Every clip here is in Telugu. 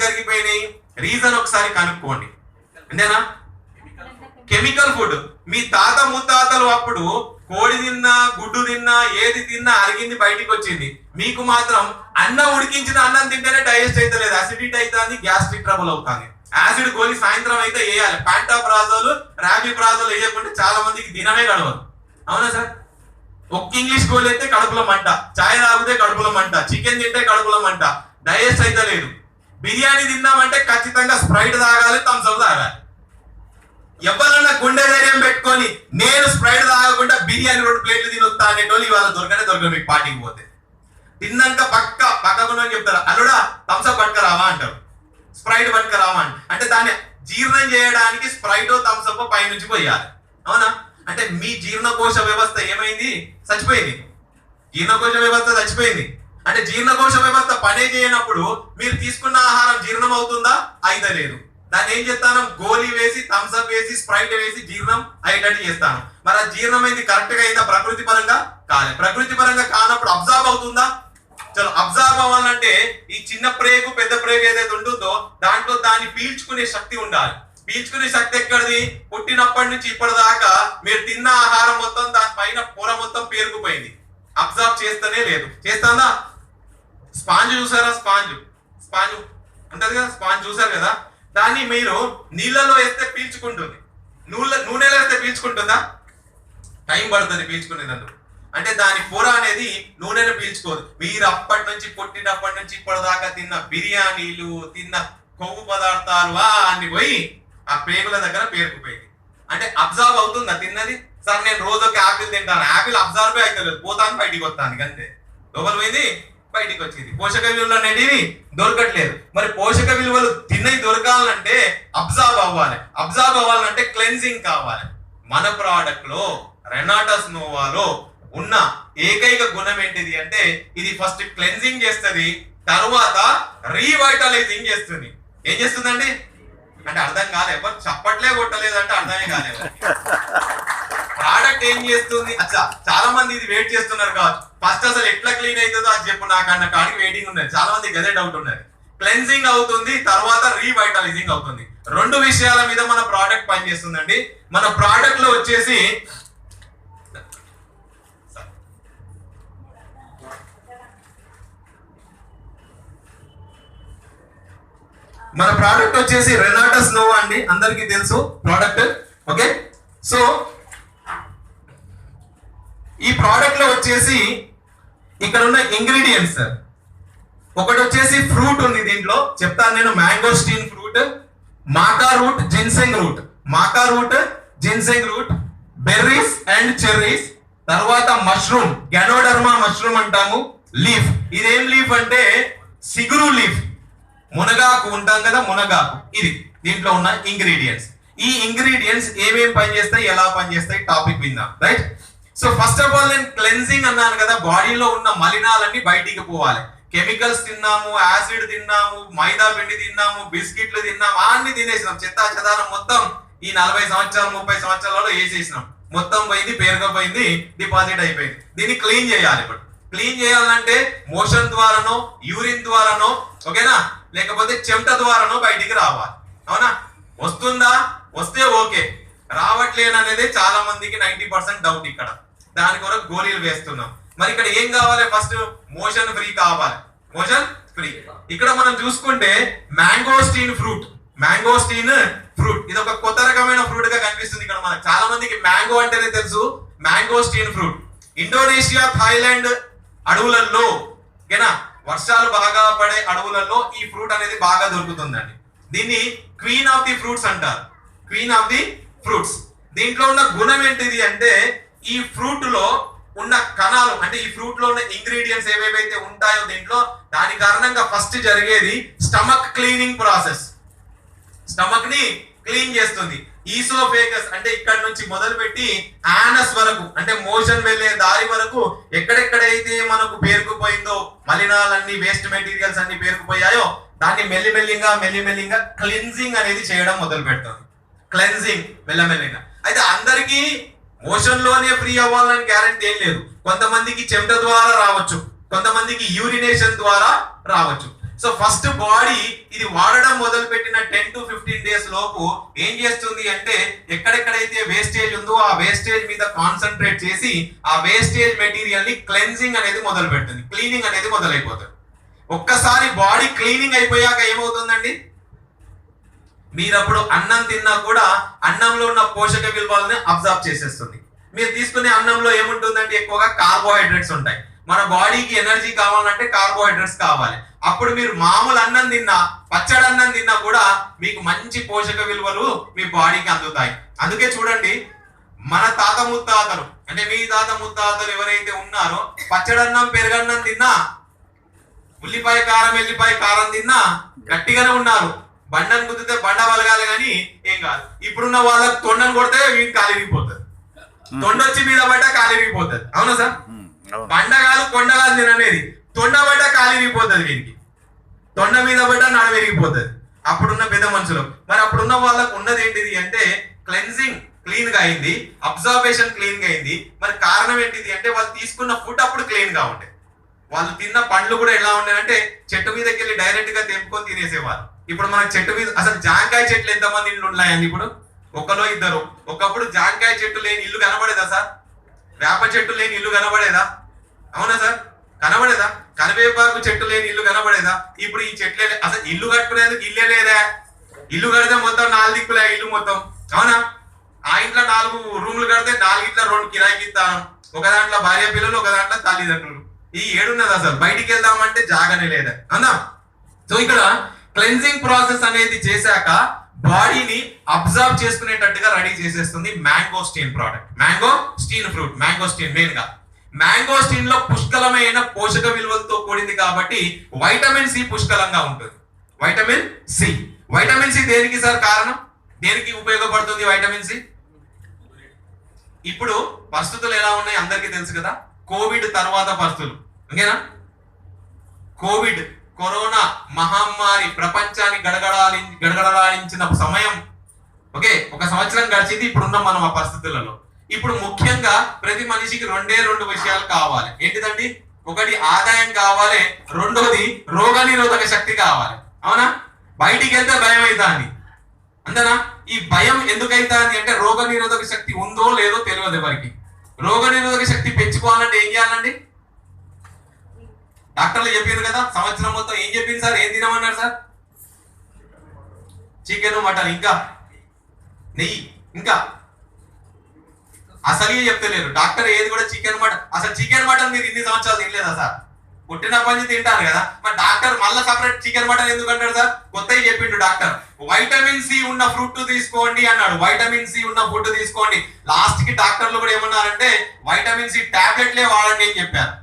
జరిగిపోయినాయి? రీజన్ ఒకసారి కనుక్కోండి. అంతేనా? Chemical food. మీ తాత ముత్తాతలు అప్పుడు కోడి తిన్నా, గుడ్డు తిన్నా, ఏది తిన్నా అరిగింది బయటికి వచ్చింది. మీకు మాత్రం అన్నం ఉడికించిన అన్నం తింటేనే డైజెస్ట్ అయితే లేదు, అసిడిటీ అవుతుంది, గ్యాస్ట్రిక్ ట్రబుల్ అవుతుంది. యాసిడ్ గోలి సాయంత్రం అయితే వేయాలి. ప్యాంటాప్రాజోల్, రాబిప్రాజోల్ వేయకుంటే చాలా మందికి దినమే గడవదు. అవునా సార్? ఒక్క ఇంగ్లీష్ గోలి అయితే కడుపులో మంట, చాయ్ తాగితే కడుపులో మంట, చికెన్ తింటే కడుపులో మంట, డైజెస్ట్ అయితే లేదు. బిర్యానీ తిన్నామంటే ఖచ్చితంగా స్ప్రైట్ తాగాలి, థమ్స్ అప్ తాగాలి. ఎవరన్నా గుండె ధైర్యం పెట్టుకొని నేను స్ప్రైట్ తాగకుండా బిర్యానీ 2 ప్లేట్లు తినొస్తా అనేటోళ్ళు ఇవాళ దొరకదు మీకు పార్టీకి పోతే. తిన్నాక పక్కకుండా చెప్తారు, అల్లుడా థమ్స్ అప్ పట్టుకరావా అంటారు, స్ప్రైట్ పట్టుకరావా అంటే దాన్ని జీర్ణం చేయడానికి స్ప్రైట్ థమ్స్ అప్ పైనుంచి పోయాలి. అవునా? అంటే మీ జీర్ణకోశ వ్యవస్థ ఏమైంది? చచ్చిపోయింది. జీర్ణకోశ వ్యవస్థ చచ్చిపోయింది. అంటే జీర్ణకోశ వ్యవస్థ పనే చేయనప్పుడు మీరు తీసుకున్న ఆహారం జీర్ణం అవుతుందా? అయితే లేదు. దాన్ని ఏం చేస్తాను? గోలీ వేసి, థమ్స్ అప్ వేసి, స్ప్రైట్ వేసి జీర్ణం అయ్యేటట్టు చేస్తాను. మరి ఆ జీర్ణం అయింది కరెక్ట్ గా అయిందా? ప్రకృతి పరంగా కాలే. ప్రకృతి పరంగా కానప్పుడు అబ్జార్బ్ అవుతుందా? చలో, అబ్జార్బ్ అవ్వాలంటే ఈ చిన్న ప్రేగు పెద్ద ప్రేగు ఏదైతే ఉంటుందో దాంట్లో దాన్ని పీల్చుకునే శక్తి ఉండాలి. పీల్చుకునే శక్తి ఎక్కడిది? పుట్టినప్పటి నుంచి ఇప్పటిదాకా మీరు తిన్న ఆహారం మొత్తం దాని పైన పొర మొత్తం పేరుకుపోయింది, అబ్జార్బ్ చేస్తూనే లేదు. చేస్తుందా? స్పాంజ్ చూసారా? స్పాంజ్ ఉంటది కదా, స్పాంజ్ చూసారు కదా, దాన్ని మీరు నీళ్ళలో వేస్తే పీల్చుకుంటుంది, నూనెలో వేస్తే పీల్చుకుంటుందా? టైం పడుతుంది పీల్చుకునేదందుకు. అంటే దాని పొర అనేది నూనెను పీల్చుకోదు. మీరు అప్పటి నుంచి పుట్టినప్పటి నుంచి ఇప్పటిదాకా తిన్న బిర్యానీలు, తిన్న కొవ్వు పదార్థాలు అన్ని పోయి ఆ పేగుల దగ్గర పేరుకుపోయింది. అంటే అబ్జార్బ్ అవుతుందా తిన్నది? సార్ నేను రోజు ఒక యాపిల్ తింటాను, యాపిల్ అబ్జార్బే అవుతుంది, పోతాను బయటికి వస్తాను అంతే. లోపల పోయింది బయటికి వచ్చింది. పోషక విలువలు అనేటివి దొరకట్లేదు. మరి పోషక విలువలు తిన్నవి దొరకాలంటే అబ్జార్బ్ అవ్వాలి. అబ్జార్బ్ అవ్వాలంటే క్లెన్జింగ్ కావాలి. మన ప్రోడక్ట్ లో రెనాటస్ నోవాలో ఉన్న ఏకైక గుణం ఏంటిది అంటే ఇది ఫస్ట్ క్లెన్జింగ్ చేస్తుంది, తర్వాత రీవైటలైజింగ్ చేస్తుంది. ఏం చేస్తుందండి అంటే అర్థం కాలే, ఎవరు చప్పట్లే కొట్టలేదు అంటే అర్థమే కాలేదు. ప్రోడక్ట్ ఏం చేస్తుంది? అచ్చా, చాలా మంది ఇది వెయిట్ చేస్తున్నారు కావచ్చు, ఫస్ట్ అసలు ఎట్లా క్లీన్ అవుతుందో అది చెప్పు నాకు అన్న కాడికి వెయిటింగ్ ఉన్నది. చాలా మంది గదే డౌట్ ఉన్నది. క్లెన్జింగ్ అవుతుంది, తర్వాత రీవైటలైజింగ్ అవుతుంది. 2 విషయాల మీద మన ప్రోడక్ట్ పనిచేస్తుందండి. మన ప్రోడక్ట్ లో వచ్చేసి రెనాటస్ నోవా అండి, అందరికీ తెలుసు ప్రోడక్ట్. ఓకే, సో ఈ ప్రోడక్ట్ లో వచ్చేసి ఇక్కడ ఉన్న ఇంగ్రీడియంట్స్ ఒకటి వచ్చేసి ఫ్రూట్ ఉంది, దీంట్లో చెప్తాను నేను. Mangosteen fruit, maca root, ginseng root, berries and cherries, తర్వాత మష్రూమ్, గెనోడర్మా మష్రూమ్ అంటాము. లీఫ్, ఇదేం లీఫ్ అంటే సిగురు లీఫ్, మునగాకు ఉంటాం కదా, మునగాకు. ఇది దీంట్లో ఉన్న ఇంగ్రీడియంట్స్. ఈ ఇంగ్రీడియంట్స్ ఏమేమి పనిచేస్తాయి, ఎలా పనిచేస్తాయి టాపిక్ విందాం. Right? So first of all నేను క్లెన్జింగ్ అన్నాను కదా, బాడీలో ఉన్న మలినాలన్నీ బయటికి పోవాలి. కెమికల్స్ తిన్నాము, యాసిడ్ తిన్నాము, మైదా పిండి తిన్నాము, బిస్కెట్లు తిన్నాము, అన్ని తినేసినాం, చెత్తా చెదారం మొత్తం ఈ 40 సంవత్సరాలు 30 సంవత్సరాలలో వేసేసినాం. మొత్తం పోయింది, పేరుకపోయింది, డిపాజిట్ అయిపోయింది. దీన్ని క్లీన్ చేయాలి. ఇప్పుడు క్లీన్ చేయాలంటే మోషన్ ద్వారానో, యూరిన్ ద్వారానో, ఓకేనా, లేకపోతే చెమట ద్వారానో బయటికి రావాలి. అవునా? వస్తుందా? వస్తే ఓకే, రావట్లేననేది చాలా మందికి 90% డౌట్. ఇక్కడ దాని కొరకు గోళీలు వేస్తున్నాం. మరి ఇక్కడ ఏం కావాలి? ఫస్ట్ మోషన్ ఫ్రీ కావాలి. మోషన్ ఫ్రీ ఇక్కడ మనం చూసుకుంటే మ్యాంగోస్టీన్ ఫ్రూట్ ఇది ఒక కొత్త రకమైన ఫ్రూట్ గా కనిపిస్తుంది ఇక్కడ మనకు. చాలా మందికి మ్యాంగో అంటేనే తెలుసు. మ్యాంగోస్టీన్ ఫ్రూట్ ఇండోనేషియా, థాయిలాండ్ అడవులలో, ఓకేనా, వర్షాలు బాగా పడే అడవులలో ఈ ఫ్రూట్ అనేది బాగా దొరుకుతుందండి. దీన్ని క్వీన్ ఆఫ్ ది ఫ్రూట్స్ అంటారు. Queen of the fruits. దీంట్లో ఉన్న గుణం ఏంటిది అంటే ఈ ఫ్రూట్ లో ఉన్న కణాలు, అంటే ఈ ఫ్రూట్ లో ఉన్న ఇంగ్రీడియంట్స్ ఏవేవైతే ఉంటాయో దీంట్లో, దాని కారణంగా ఫస్ట్ జరిగేది స్టమక్ క్లీనింగ్ ప్రాసెస్. స్టమక్ ని క్లీన్ చేస్తుంది. ఈసోఫేగస్ అంటే ఇక్కడ నుంచి మొదలుపెట్టి యానస్ వరకు, అంటే మోషన్ వెళ్లే దారి వరకు ఎక్కడెక్కడైతే మనకు పేరుకుపోయిందో మలినాలన్నీ, వేస్ట్ మెటీరియల్స్ అన్ని పేరుకుపోయాయో దాన్ని మెల్లిమెల్లిగా క్లెన్జింగ్ అనేది చేయడం మొదలు పెడుతుంది. క్లెన్జింగ్ మెల్లమెల్లిగా. అయితే అందరికీ మోషన్ లోనే ఫ్రీ అవ్వాలని గ్యారెంటీ ఏం లేదు. కొంతమందికి చెమట ద్వారా రావచ్చు, కొంతమందికి యూరినేషన్ ద్వారా రావచ్చు. సో ఫస్ట్ బాడీ ఇది వాడడం మొదలు పెట్టిన 10 to 15 డేస్ లోపు ఏం చేస్తుంది అంటే ఎక్కడెక్కడైతే వేస్టేజ్ ఉందో ఆ వేస్టేజ్ మీద కాన్సన్ట్రేట్ చేసి ఆ వేస్టేజ్ మెటీరియల్ ని క్లెన్జింగ్ అనేది మొదలు పెడుతుంది, క్లీనింగ్ అనేది మొదలైపోతుంది. ఒక్కసారి బాడీ క్లీనింగ్ అయిపోయాక ఏమవుతుందండి, మీరప్పుడు అన్నం తిన్నా కూడా అన్నంలో ఉన్న పోషక విలువలను అబ్జర్వ్ చేసేస్తుంది. మీరు తీసుకునే అన్నంలో ఏముంటుందంటే ఎక్కువగా కార్బోహైడ్రేట్స్ ఉంటాయి. మన బాడీకి ఎనర్జీ కావాలంటే కార్బోహైడ్రేట్స్ కావాలి. అప్పుడు మీరు మామూలు అన్నం తిన్నా, పచ్చడి అన్నం తిన్నా కూడా మీకు మంచి పోషక విలువలు మీ బాడీకి అందుతాయి. అందుకే చూడండి, మన తాత ముత్తాతలు అంటే మీ తాత ముత్తాతలు ఎవరైతే ఉన్నారో పచ్చడన్నం పెరుగన్నం తిన్నా, ఉల్లిపాయ కారం ఎల్లిపాయ కారం తిన్నా గట్టిగానే ఉన్నారు. బండను గుద్దితే బండ వలగాలి కానీ ఏం కాదు. ఇప్పుడున్న వాళ్ళకి తొండను కొడితే వీడికి కాలు విరిగిపోతుంది, తొండొచ్చి మీద పడ్డ కాలు విరిగిపోతుంది. అవునా సార్? బండ కాదు కొండ కాదు తిననేది, తొండ పడ్డ కాలు విరిగిపోతుంది, వీరికి తొండ మీద పడ్డ నడ విరిగిపోతుంది. అప్పుడున్న పెద్ద మనుషులు. మరి అప్పుడున్న వాళ్ళకు ఉన్నది ఏంటిది అంటే క్లెన్జింగ్ క్లీన్ గా అయింది, అబ్జర్వేషన్ క్లీన్ గా అయింది. మరి కారణం ఏంటిది అంటే వాళ్ళు తీసుకున్న ఫుడ్ అప్పుడు క్లీన్ గా ఉండే, వాళ్ళు తిన్న పండ్లు కూడా ఎలా ఉన్నాయంటే చెట్టు మీదకి వెళ్ళి డైరెక్ట్ గా తెంపుకొని తినేసేవారు. ఇప్పుడు మనకు చెట్టు మీద అసలు జాంకాయ చెట్లు ఎంతమంది ఇల్లు ఉన్నాయండి? ఇప్పుడు ఒకలో ఇద్దరు. ఒకప్పుడు జాంకాయ చెట్టు లేని ఇల్లు కనబడేదా సార్? వేప చెట్టు లేని ఇల్లు కనబడేదా? అవునా సార్? కనబడేదా? కరివేపాకు చెట్టు లేని ఇల్లు కనబడేదా? ఇప్పుడు ఈ చెట్లే అసలు ఇల్లు కట్టుకునేందుకు ఇల్లే లేదా? ఇల్లు కడితే మొత్తం 4 దిక్కులే ఇల్లు మొత్తం. అవునా? ఆ ఇంట్లో 4 రూములు కడితే 4 ఇంట్లో 2 కిరాయికి ఇస్తాను. ఒక దాంట్లో భార్య పిల్లలు, ఒక దాంట్లో తల్లిదండ్రులు. ఈ 7 ఉన్నది. అసలు బయటికి వెళ్దామంటే జాగానే లేదా? అవునా? సో ఇక్కడ క్లెన్జింగ్ ప్రాసెస్ అనేది చేశాక బాడీని అబ్జర్వ్ చేసుకునేటట్టుగా రెడీ చేసేస్తుంది mangosteen product. Mangosteen fruit, mangosteen main గా మ్యాంగోస్టీన్ లో పుష్కలమైన పోషక విలువలతో కూడింది కాబట్టి వైటమిన్ సి పుష్కలంగా ఉంటుంది. వైటమిన్ సి, వైటమిన్ సి దేనికి సార్ కారణం? దేనికి ఉపయోగపడుతుంది వైటమిన్ సి? ఇప్పుడు పరిస్థితులు ఎలా ఉన్నాయి అందరికీ తెలుసు కదా. కోవిడ్ తర్వాత పరిస్థితులు ఓకేనా? కోవిడ్ కరోనా మహమ్మారి ప్రపంచాన్ని గడగడలాడించిన సమయం. ఓకే, 1 సంవత్సరం గడిచింది. ఇప్పుడున్నాం మనం ఆ పరిస్థితులలో. ఇప్పుడు ముఖ్యంగా ప్రతి మనిషికి 2 విషయాలు కావాలి. ఏంటిదండి? ఒకటి ఆదాయం కావాలి, రెండోది రోగనిరోధక శక్తి కావాలి. అవునా? బయటికి వెళ్తే భయం అవుతుంది అంతేనా? ఈ భయం ఎందుకైతుంది అంటే రోగనిరోధక శక్తి ఉందో లేదో తెలియదు ఎవరికి. రోగనిరోధక శక్తి పెంచుకోవాలంటే ఏం చేయాలండి? డాక్టర్లు చెప్పారు కదా, సంవత్సరం మొత్తం ఏం చెప్పింది సార్? ఏం తినమన్నారు సార్? చికెన్, మటన్, ఇంకా నెయ్యి, ఇంకా అసలు చెప్తలేరు డాక్టర్. ఏది కూడా చికెన్ మటన్. అసలు చికెన్ మటన్ మీరు ఇన్ని సంవత్సరాలు తినలేదా సార్? పుట్టినప్పటి నుంచి తింటారు కదా, మరి డాక్టర్ మళ్ళీ సపరేట్ చికెన్ మటన్ ఎందుకు అంటాడు సార్? కొత్తగా చెప్పిండు డాక్టర్. వైటమిన్ సి ఉన్న ఫ్రూట్ తీసుకోండి అన్నాడు. వైటమిన్ సి ఉన్న ఫుడ్ తీసుకోండి. లాస్ట్ కి డాక్టర్లు కూడా ఏమన్నారంటే వైటమిన్ సి టాబ్లెట్లే వాడండి అని చెప్పారు.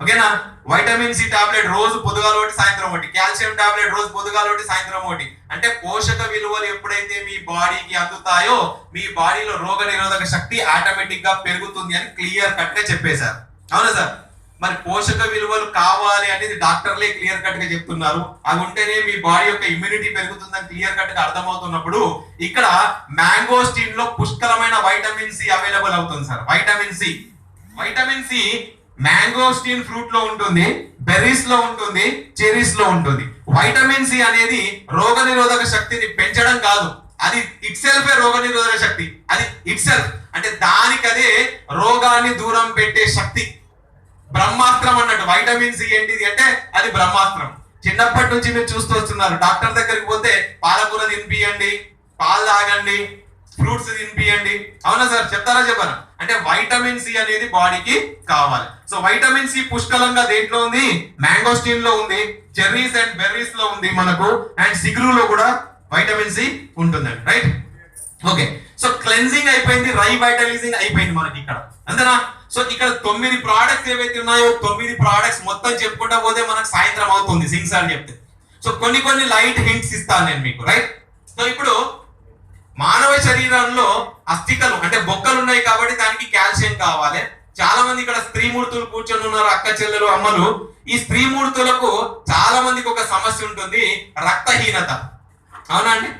ఓకేనా? వైటమిన్ సి టాబ్లెట్ రోజు పొద్దుగాల ఒకటి సాయంత్రం ఒకటి, కాల్షియం టాబ్లెట్ రోజు పొద్దుగాల ఒకటి సాయంత్రం ఒకటి. అంటే పోషక విలువలు ఎప్పుడైతే మీ బాడీకి అందుతాయో మీ బాడీలో రోగ నిరోధక శక్తి ఆటోమేటిక్ గా పెరుగుతుంది అని క్లియర్ కట్ గా చెప్పేశారు. అవునా సార్? మరి పోషక విలువలు కావాలి అనేది డాక్టర్లే క్లియర్ కట్ గా చెప్తున్నారు. అవి ఉంటేనే మీ బాడీ యొక్క ఇమ్యూనిటీ పెరుగుతుందని క్లియర్ కట్ గా అర్థమవుతున్నప్పుడు ఇక్కడ మ్యాంగోస్టీన్ లో పుష్కలమైన వైటమిన్ సి అవైలబుల్ అవుతుంది sir. Vitamin C mangosteen fruit లో ఉంటుంది, బెర్రీస్ లో ఉంటుంది, చెరీస్ లో ఉంటుంది. వైటమిన్ సి అనేది రోగ నిరోధక శక్తిని పెంచడం కాదు, అది ఇట్ సెల్ఫ్ రోగ నిరోధక శక్తి. అది ఇట్ సెల్ఫ్ అంటే దానికదే రోగాన్ని దూరం పెట్టే శక్తి. బ్రహ్మాస్త్రం అన్నట్టు వైటమిన్ సి ఏంటిది అంటే అది బ్రహ్మాస్త్రం. చిన్నప్పటి నుంచి మీరు చూస్తూ వస్తున్నారు. డాక్టర్ దగ్గరికి పోతే పాలకూర తినిపియండి, పాలు తాగండి, ఫ్రూట్స్ తినిపియండి. అవునా సార్? చెప్తారా చెప్పారా? అంటే వైటమిన్ సి అనేది బాడీకి కావాలి. సో వైటమిన్ సి పుష్కలంగా దేంట్లో ఉంది? మ్యాంగోస్టీన్ లో ఉంది, చెర్రీస్ అండ్ బెర్రీస్ లో ఉంది మనకు, అండ్ సిగ్రూలో కూడా వైటమిన్ సి ఉంటుందండి. రైట్? ఓకే. సో క్లెన్జింగ్ అయిపోయింది, రైవైటలైజింగ్ అయిపోయింది మనకి ఇక్కడ అంతేనా? సో ఇక్కడ 9 ప్రోడక్ట్స్ ఏవైతే ఉన్నాయో 9 ప్రోడక్ట్స్ మొత్తం చెప్పుకుంటా పోతే మనకు సాయంత్రం అవుతుంది సింగ్ సార్ చెప్తే. సో కొన్ని లైట్ హింట్స్ ఇస్తాను నేను మీకు. రైట్? సో ఇప్పుడు మానవ శరీరంలో అస్థికలు అంటే బొక్కలు ఉన్నాయి కాబట్టి దానికి కాల్షియం కావాలి. చాలా మంది ఇక్కడ స్త్రీమూర్తులు కూర్చొని ఉన్నారు, అక్క చెల్లెలు అమ్మలు. ఈ స్త్రీమూర్తులకు చాలా మందికి ఒక సమస్య ఉంటుంది, రక్తహీనత. అవునా అండి?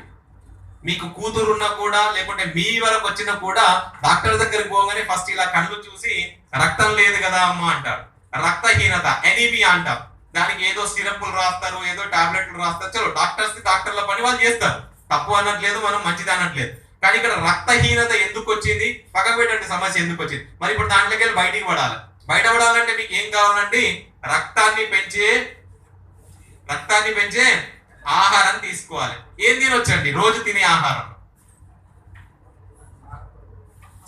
మీకు కూతురు ఉన్నా కూడా లేకుంటే మీ వరకు వచ్చినా కూడా డాక్టర్ దగ్గరికి పోగానే ఫస్ట్ ఇలా కళ్ళు చూసి రక్తం లేదు కదా అమ్మ అంటారు. రక్తహీనత, ఎనీమియా అంటారు. దానికి ఏదో సిరప్లు రాస్తారు, ఏదో టాబ్లెట్లు రాస్తారు. చలో డాక్టర్ల పని వాళ్ళు చేస్తారు, తప్పు అనట్లేదు, మనం మంచిది అనట్లేదు. కానీ ఇక్కడ రక్తహీనత ఎందుకు వచ్చింది, పక్కకు పెట్టండి సమస్య ఎందుకు వచ్చింది. మరి ఇప్పుడు దాంట్లోకి వెళ్ళి బయట పడాలంటే మీకు ఏం కావాలంటే రక్తాన్ని పెంచే ఆహారం తీసుకోవాలి. ఏం తినొచ్చండి రోజు తినే ఆహారం?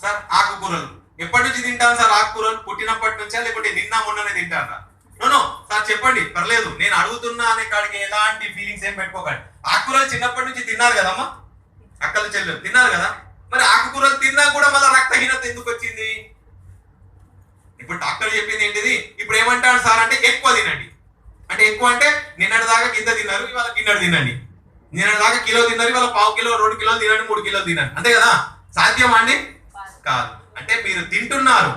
సార్ ఆకుకూరలు. ఎప్పటి నుంచి తింటాను సార్ ఆకుకూరలు? పుట్టినప్పటి నుంచా లేకపోతే నిన్న మొన్ననే తింటారా? నో సార్ చెప్పండి, పర్లేదు, నేను అడుగుతున్నా అనే కాడికి ఎలాంటి ఫీలింగ్స్ ఏం పెట్టుకోకండి. ఆకుకూరలు చిన్నప్పటి నుంచి తిన్నారు కదమ్మా, అక్కలు చెల్లెలు తిన్నారు కదా. మరి ఆకుకూరలు తిన్నా కూడా మళ్ళీ రక్తహీనత ఎందుకు వచ్చింది? ఇప్పుడు డాక్టర్ చెప్పింది ఏంటిది, ఇప్పుడు ఏమంటాడు సార్ అంటే ఎక్కువ తినండి. అంటే ఎక్కువ అంటే నిన్నటి దాకా గింత తిన్నారు, ఇవాళ గిన్నెడు తినండి. నిన్నటి దాకా కిలో తిన్నారు, ఇవాళ 1/2 కిలో 2 కిలోలు తినండి, 3 కిలోలు తినండి. అంతే కదా? సాధ్యమా అండి? కాదు. అంటే మీరు తింటున్నారు,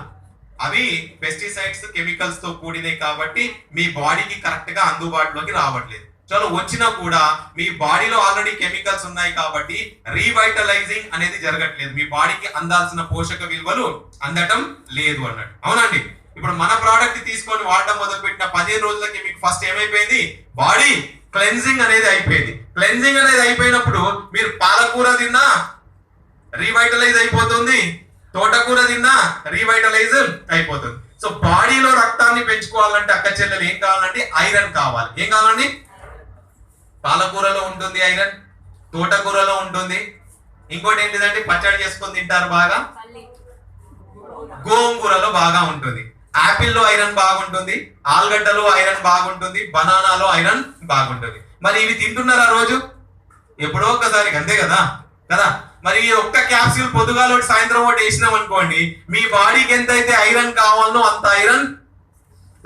అవి పెస్టిసైడ్స్ కెమికల్స్ తో కూడినాయి కాబట్టి మీ బాడీకి కరెక్ట్ గా అందుబాటులోకి రావట్లేదు. చలో వచ్చినా కూడా మీ బాడీలో ఆల్రెడీ కెమికల్స్ ఉన్నాయి కాబట్టి రీవైటలైజింగ్ అనేది జరగట్లేదు, మీ బాడీకి అందాల్సిన పోషక విలువలు అందటం లేదు అన్నట్టు. అవునండి. ఇప్పుడు మన ప్రోడక్ట్ తీసుకొని వాడటం మొదలు పెట్టిన 15 రోజులకి మీకు ఫస్ట్ ఏమైపోయింది, బాడీ క్లెన్జింగ్ అనేది అయిపోయింది. క్లెన్జింగ్ అనేది అయిపోయినప్పుడు మీరు పాలకూర తిన్నా రీవైటలైజ్ అయిపోతుంది, తోటకూర తిన్నా రీవైటలైజ్ అయిపోతుంది. సో బాడీలో రక్తాన్ని పెంచుకోవాలంటే అక్క చెల్లెలు ఏం కావాలంటే ఐరన్ కావాలి. ఏం కావాలండి? పాలకూరలో ఉంటుంది ఐరన్, తోటకూరలో ఉంటుంది. ఇంకోటి ఏంటిదంటే పచ్చడి చేసుకొని తింటారు బాగా, గోంగూరలో బాగా ఉంటుంది. యాపిల్లో ఐరన్ బాగుంటుంది, ఆలుగడ్డలో ఐరన్ బాగుంటుంది, బనానాలో ఐరన్ బాగుంటుంది. మరి ఇవి తింటున్నారా రోజు? ఎప్పుడో ఒక్కసారి, అంతే కదా కదా. మరి ఒక్క క్యాప్సూల్ పొద్దుగాల ఒకటి సాయంత్రం ఒకటి వేసినాం అనుకోండి, మీ బాడీకి ఎంతైతే ఐరన్ కావాలనో అంత ఐరన్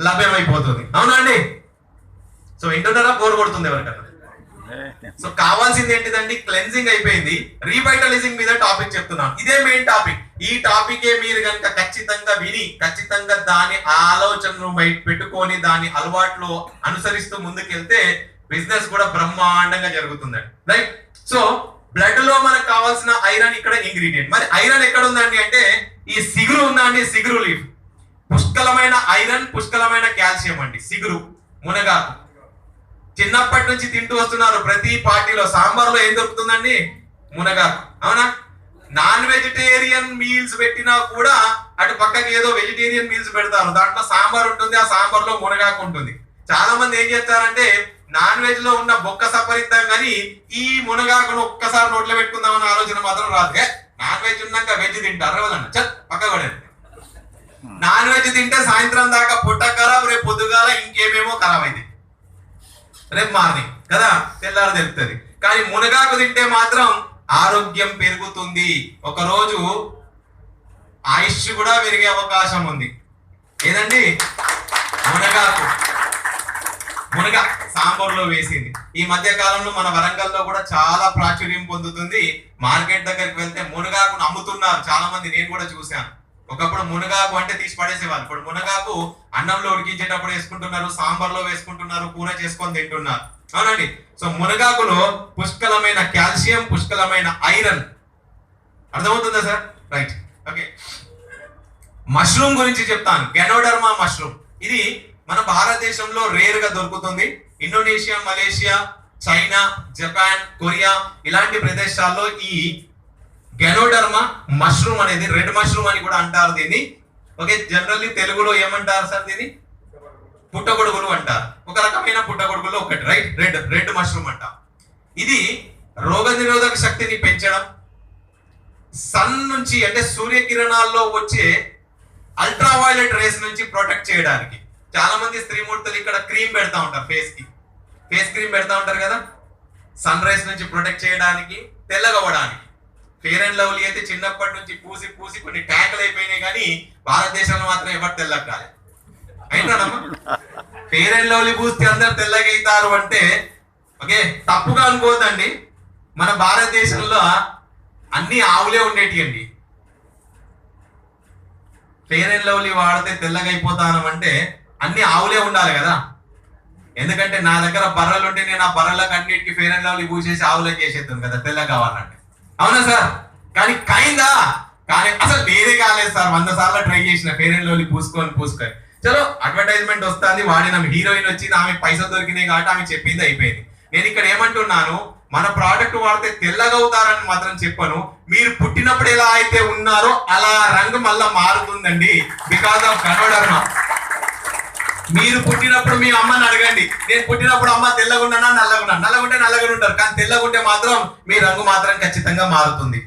లభ్యమైపోతుంది. అవునా అండి? సో వింటున్నారా? బోర్ కొడుతుంది ఎవరికన్నా? సో కావాల్సింది ఏంటిదండి, క్లెన్జింగ్ అయిపోయింది, రీవైటలైజింగ్ మీద టాపిక్ చెప్తున్నాను. ఇదే మెయిన్ టాపిక్. ఈ టాపికే మీరు కనుక ఖచ్చితంగా విని ఖచ్చితంగా దాని ఆలోచనను పెట్టుకొని దాని అలవాట్లు అనుసరిస్తూ ముందుకెళ్తే బిజినెస్ కూడా బ్రహ్మాండంగా జరుగుతుందండి. రైట్. సో బ్లడ్ లో మనకు కావాల్సిన ఐరన్ ఇక్కడ ఇంగ్రీడియంట్. మరి ఐరన్ ఎక్కడ ఉందండి అంటే ఈ సిగురు ఉందండి, సిగురు లీఫ్. పుష్కలమైన ఐరన్, పుష్కలమైన కాల్షియం అండి సిగురు, మునగాకు. చిన్నప్పటి నుంచి తింటూ వస్తున్నారు, ప్రతి పార్టీలో సాంబార్లో ఏం దొరుకుతుందండి, మునగాకు. అవునా? నాన్ వెజిటేరియన్ మీల్స్ పెట్టినా కూడా అటు పక్కకి ఏదో వెజిటేరియన్ మీల్స్ పెడతారు, దాంట్లో సాంబార్ ఉంటుంది, ఆ సాంబార్ లో మునగాకు ఉంటుంది. చాలా మంది ఏం చేస్తారంటే నాన్ వెజ్ లో ఉన్న బొక్క సపరిద్దాం కానీ ఈ మునగాకును ఒక్కసారి నోట్లో పెట్టుకుందామన్న ఆలోచన మాత్రం రాదు. నాన్ వెజ్ ఉన్నాక వెజ్ తింటారు కదండి, చల్ పక్క పడేది. నాన్ వెజ్ తింటే సాయంత్రం దాకా పొట్ట ఖరాబ్, రేపు పొద్దుగాల ఇంకేమేమో ఖరాబ్ అయింది, రేపు మార్నింగ్ కదా తెల్లారు తెలుస్తుంది. కానీ మునగాకు తింటే మాత్రం ఆరోగ్యం పెరుగుతుంది, ఒకరోజు ఆయుష్ కూడా పెరిగే అవకాశం ఉంది. ఏదండి? మునగ సాంబార్లో వేసింది. ఈ మధ్య కాలంలో మన వరంగల్లో కూడా చాలా ప్రాచుర్యం పొందుతుంది. మార్కెట్ దగ్గరికి వెళ్తే మునగాకును అమ్ముతున్నారు చాలా మంది, నేను కూడా చూశాను. ఒకప్పుడు మునగాకు అంటే తీసి పడేసేవాళ్ళు, ఇప్పుడు మునగాకు అన్నంలో ఉడికించేటప్పుడు వేసుకుంటున్నారు, సాంబార్లో వేసుకుంటున్నారు, కూర చేసుకొని తింటున్నారు. అవునండి. సో మునగాకులో పుష్కలమైన కాల్షియం, పుష్కలమైన ఐరన్. అర్థమవుతుందా సార్? రైట్. ఓకే. మష్రూమ్ గురించి చెప్తాను. Ganoderma mushroom. ఇది మన భారతదేశంలో రేర్ గా దొరుకుతుంది. Indonesia, Malaysia, China, Japan, Korea ఇలాంటి ప్రదేశాల్లో ఈ గెనోడర్మా మష్రూమ్ అనేది, రెడ్ మష్రూమ్ అని కూడా అంటారు దీన్ని. ఓకే. జనరల్లీ తెలుగులో ఏమంటారు సార్ దీన్ని? పుట్టగొడుగులు అంటారు. ఒక రకమైన పుట్టగొడుగులో ఒకటి, రైట్. రెడ్ మష్రూమ్ అంటారు. ఇది రోగ నిరోధక శక్తిని పెంచడం, సన్ నుంచి అంటే సూర్యకిరణాల్లో వచ్చే అల్ట్రావైలెట్ రేస్ నుంచి ప్రొటెక్ట్ చేయడానికి. చాలా మంది స్త్రీమూర్తులు ఇక్కడ క్రీమ్ పెడతా ఉంటారు, ఫేస్ క్రీమ్ పెడతా ఉంటారు కదా, సన్ రైజ్ నుంచి ప్రొటెక్ట్ చేయడానికి, తెల్లగవడానికి. ఫెయిర్ అండ్ లవ్లీ అయితే చిన్నప్పటి నుంచి పూసి కొన్ని ట్యాంకులు అయిపోయినాయి, కానీ భారతదేశంలో మాత్రం ఎవరు తెల్లగా కాలేదు. అయినాడమ్మా? ఫెయిర్ అండ్ లవ్లీ పూస్తే అందరు తెల్లగా అవుతారు అంటే ఓకే, తప్పుగా అనుకోవద్దండి. మన భారతదేశంలో అన్ని ఆవులే ఉండేటి అండి. ఫెయిర్ అండ్ లవ్లీ వాడితే తెల్లగా అయిపోతాను అంటే అన్ని ఆవులే ఉండాలి కదా. ఎందుకంటే నా దగ్గర బర్రెలు ఉంటే నేను ఆ బర్రెలకు అన్నిటికీ ఫెయిర్ అండ్ లవ్లీ పూసేసి ఆవులకు చేసేద్దాం కదా తెల్లగా కావాలంటే. అవునా సార్? కానీ కానీ అసలు నేనే కాలేదు సార్, 100 సార్లు ట్రై చేసిన ఫెయిర్ అండ్ లవ్లీ పూసుకొని. చలో అడ్వర్టైజ్మెంట్ వస్తుంది, వాడిన హీరోయిన్ వచ్చింది, ఆమె పైసలు దొరికినాయి కాబట్టి ఆమె చెప్పింది అయిపోయింది. నేను ఇక్కడ ఏమంటున్నాను, మన ప్రోడక్ట్ వాడితే తెల్లగా అవుతారని మాత్రం చెప్పను. మీరు పుట్టినప్పుడు ఎలా అయితే ఉన్నారో అలా రంగు మళ్ళా మారుతుందండి, బికాస్ ఆఫ్ గనోడర్మా. మీరు పుట్టినప్పుడు మీ అమ్మని అడగండి, నేను పుట్టినప్పుడు అమ్మ తెల్లగున్నానా నల్లగుంటే నల్లగా ఉంటారు, కానీ తెల్లగుంటే మాత్రం మీ రంగు మాత్రం ఖచ్చితంగా మారుతుంది.